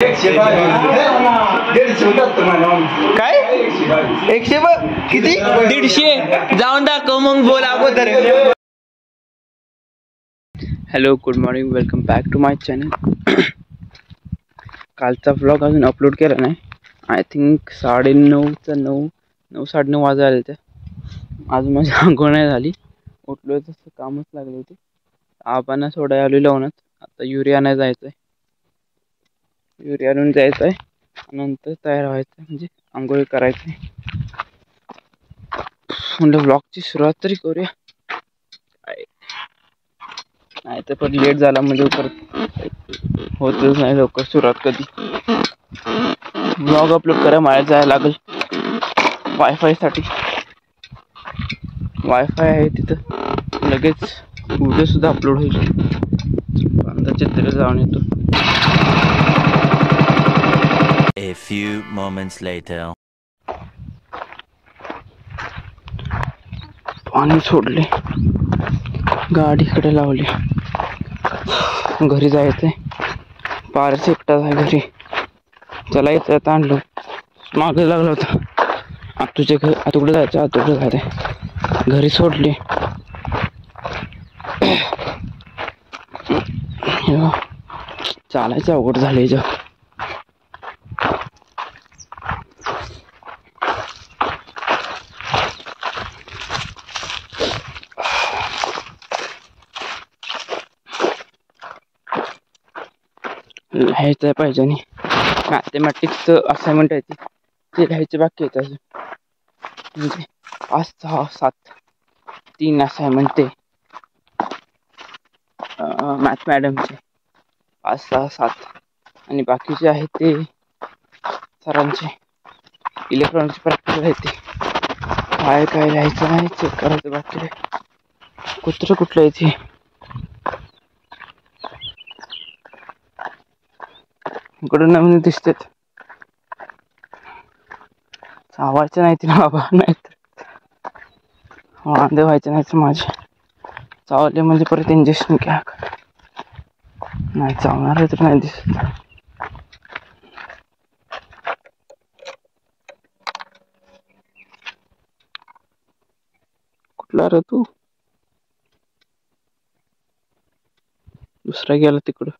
काय 100 किती 150 जाऊन दाखव मग बोल अगोदर. Hello good morning, welcome back to my channel. कालचा व्लॉग अजून अपलोड केला नाही. आय थिंक 9:30 वाजायला ते. आज माझी आंघोळ नाही झाली. उठलो तसं कामच लागले होते. आबांना सोडायला आलेलो लावूनच. आता युरिया नाही जायचं आहे. युरिया आणून जायचं आहे, नंतर तयार व्हायचं म्हणजे आंघोळ करायची. म्हणजे व्लॉगची सुरुवात तरी करूया. नाही तर पण लेट झाला म्हणजे परत होतच नाही लवकर सुरुवात. कधी व्लॉग अपलोड करा मला जायला लागेल वायफाय साठी. वायफाय आहे तिथं, लगेच व्हिडिओ सुद्धा अपलोड होईल. अंदाजे तरी जाऊन येतो. A few moments later. पाणी सोडले, गाडीकडे लावली, घरी जायचंय. पारस एकटाच आहे घरी. चला येतं आता आणलो. मागे लागला होता. आता तुझ्या घर आता कुठे जायचं, आता कुठे जायचं. घरी सोडली. चालायचं अवघड झाले. लिहायचं पाहिजे. आणि मॅथमॅटिक्स असाइनमेंट आहे ते लिहायचे बाकी आहेत अजून. म्हणजे 5, 6, 7 3 असाइनमेंट ते मॅथ मॅडमचे 5, 6, 7 आणि बाकीचे आहेत ते सरांचे इलेक्ट्रॉनिक्सचे प्रॅक्टिकल आहे. ते काय लिहायचं नाही, चेक करायचं बाकी आहे. कुठलं आहे ते. इकडून नवीन दिसतात. चावायचं नाही तिला बाबा, नाहीतर वांदे व्हायचे नाहीत माझे. चावले म्हणजे परत इंजेक्शन घ्या. नाही चावणार तर नाही दिसत. कुठला रे तू? दुसरा गेला तिकडं.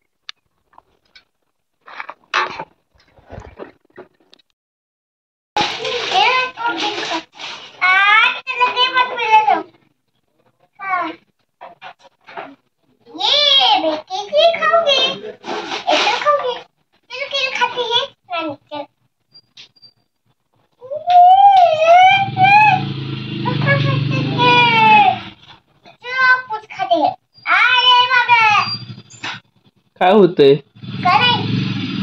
काय होतंय?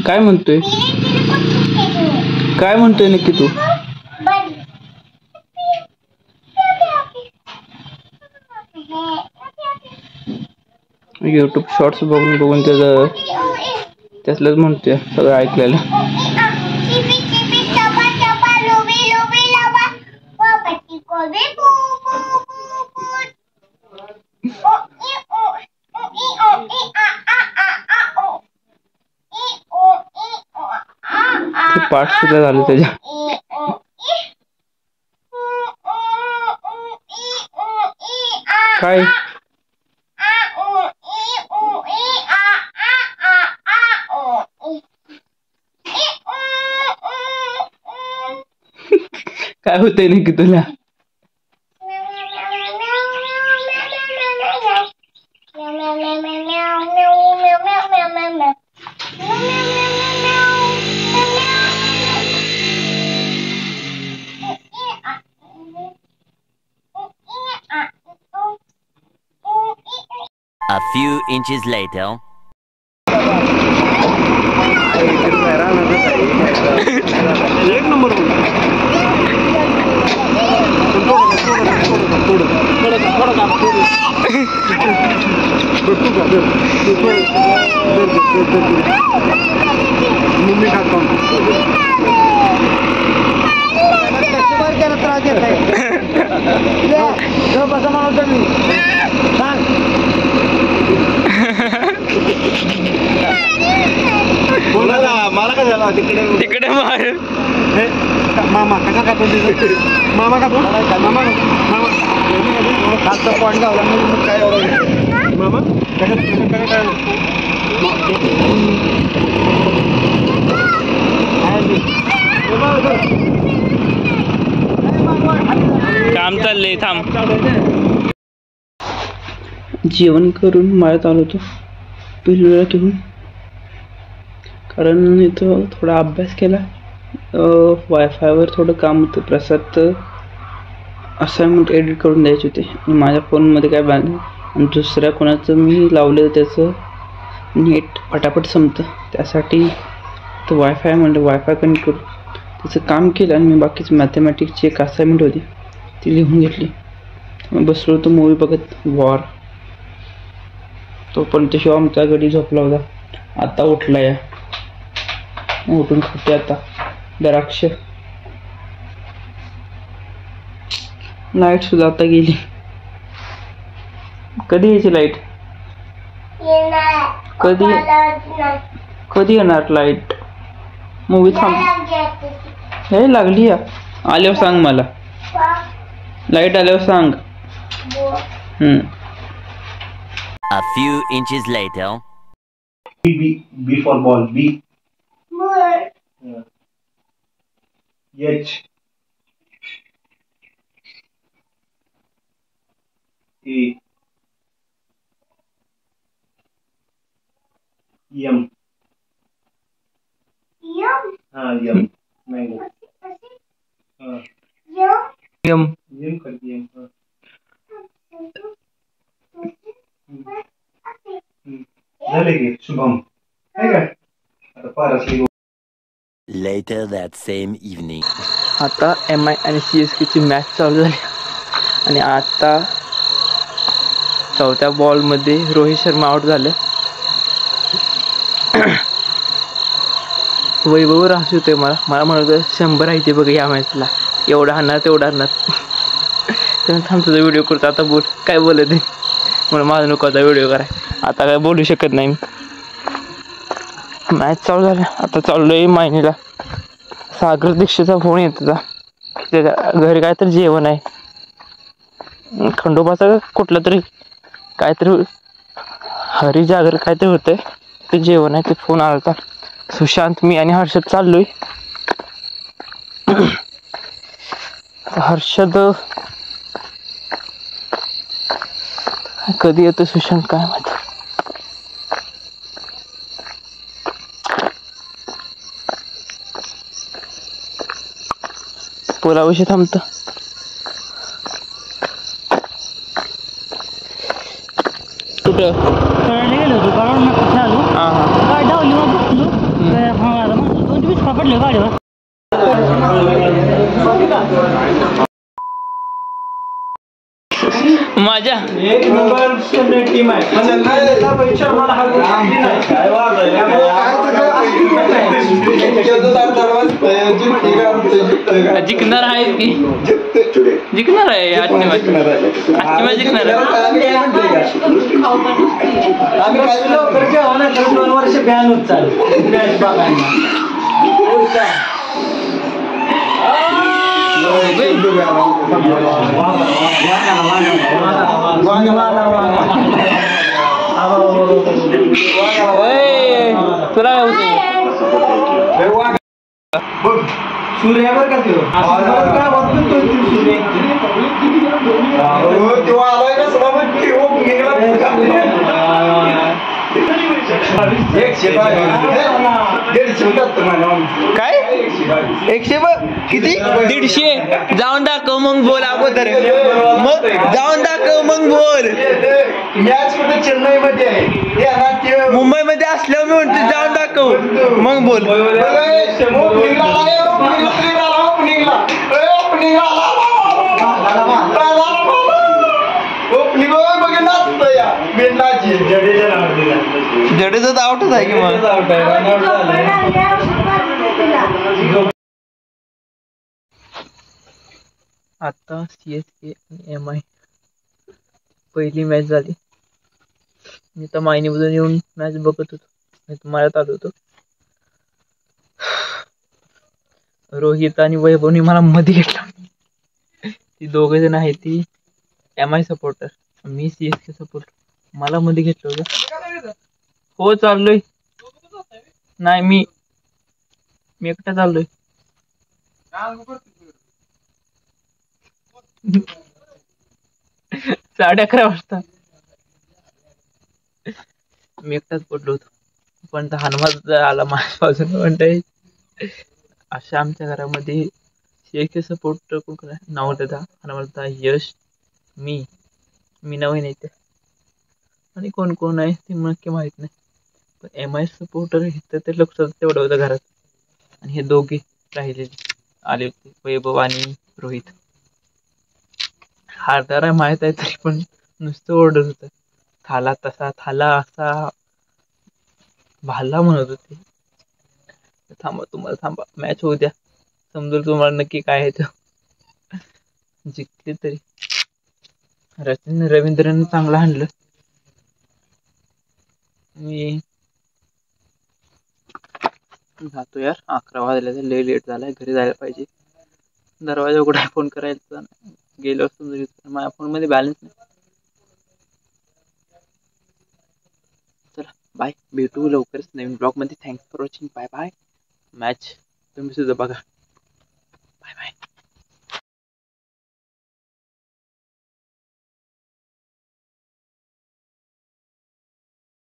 काय म्हणतोय? काय म्हणतोय नक्की तू? यूट्यूब शॉर्ट्स बघून त्यातलंच म्हणतोय सगळं ऐकलेलं. पाठ सुद्धा झालं त्याच्या. काय काय होतंय नक्की तुला? A few inches later. एक नंबर तिकडे मार. मामा कसा खातो मामा खातो मामा खासचा पॉईंट गावला मग काय मामा कशा काय काम चाललंय थांब. जेवण करून मळ्यात आलो होतो पिल्लूला घेऊन, कारण इथं थोडा अभ्यास केला. वायफायवर थोडं काम होतं. प्रसाद असाइनमेंट एडिट करून द्यायचे होते आणि माझ्या फोनमध्ये काय बांधलं आणि दुसऱ्या कोणाचं मी लावलं त्याचं नेट पटापट संपतं. त्यासाठी तर वायफाय म्हणलं वायफाय कनेक्ट करून त्याचं काम केलं आणि मी बाकीचं मॅथमॅटिक्सची एक असाइनमेंट होती ती लिहून घेतली. मग बसलो होतो मूवी बघत वॉर. तो पण ते शिवाय आमच्या घरी झोपला होता. आता उठला या उठून खाते आता द्राक्ष. लाईट सुद्धा आता गेली. कधी यायची लाईट? कधी येणार लाईट? मूवी थांब. हे लागली या. आल्यावर सांग मला. लाईट आल्यावर सांग. A few inches later. B for ball. B. H. A. M. M. Mango. M. M करती M. झाले की शुभम आहे का आता पारसली. Later that same evening. आता MI आणि CSKची मॅच चालू झाली आणि आता चौथ्या बॉलमध्ये रोहित शर्मा आउट झालं. वैभव हसू होते मला म्हणत 100 आहे ते बघ या मॅचला, एवढं हाणणार तेवढं हाणणार. तर थांबतो व्हिडिओ करतो. आता बोल काय बोलत आहे म्हणून माझा नको आता व्हिडिओ कराय. आता काय बोलू शकत नाही. मॅच चालू झालं. आता चाललोय मायनीला. सागर दीक्षेचा फोन येत होता. त्याच्या घरी काय तर जेवण आहे. खंडोबाचा कुठलं तरी काहीतरी हरिजागर काहीतरी होतंय ते जेवण आहे. ते फोन आला होता. सुशांत मी आणि हर्षद चाललोय. हर्षद कधी येतो सुशांत काय माहिती. पुलाविषयी थांबतो. कुठं गेलो होतो कारण मग कुठे आलो. हां हां गाडी धावली मग बसलो. दोन दिवस पकडले गाडीवर. माझ्या एक नंबर टीम आहे. जिंकणार आहे की जिंकणार आहे. आजची मॅच जिंकणार आहे. आम्ही काय लवकर जेवण 2 वर्ष बॅन होत चालू मॅच बघायला. तुला सूर्यावर का सूर्य तेव्हा आलाय का सभापती काय 100 किती 150 जाऊन दाखव मग बोल अगोदर. मग जाऊन दाखव मग बोल. मॅच कुठे चेन्नई मध्ये आहे. मुंबई मध्ये असल्यावर मी म्हणतो जाऊन दाखव मग बोल. जडेजाच आउटच आहे की मग. आता CSK आणि MI पहिली मॅच झाली. मी तर मायनीमधून येऊन मॅच बघत होतो. मी मळ्यात आलो होतो. रोहित आणि वैभवनी मला मध्ये घेतला. ती दोघे जण आहेत ती MI सपोर्टर, मी CSK सपोर्टर. मला मध्ये घेतलं होतं. हो चाललोय. नाही मी एकटा चाललोय. 11:30 वाजता मी एकटाच पडलो होतो. पण हनुमान आला माझ्या बाजूला म्हणताय. अशा आमच्या घरामध्ये CSK सपोर्ट कोण नवदादा, हनुमान, यश, मी नवीन येते आणि कोण कोण आहे ते नक्की माहित नाही. पण MI सपोर्टर इथं ते लक्षात तेवढं होतं घरात. आणि हे दोघे राहिलेले आले होते, वैभव आणि रोहित. हारदारा माहित आहे तरी पण नुसतं ओरडत होतं. थाला तसा, थाला असा, भाला म्हणत होते. थांबा तुम्हाला थांबा, मॅच होऊ द्या, समजेल तुम्हाला नक्की काय आहे ते. जिंकले तरी रवींद्रने चांगलं हाणलं. मी जातो यार, 11 वाजले, लय लेट झालाय, घरी जायला पाहिजे. दरवाजा उघडाय फोन करायचा, गेलो असतो माझ्या फोन मध्ये बॅलन्स नाही. चला बाय, भेटू लवकरच नवीन ब्लॉग मध्ये. Thanks for watching, bye bye. Match तुम्ही सुद्धा बघा.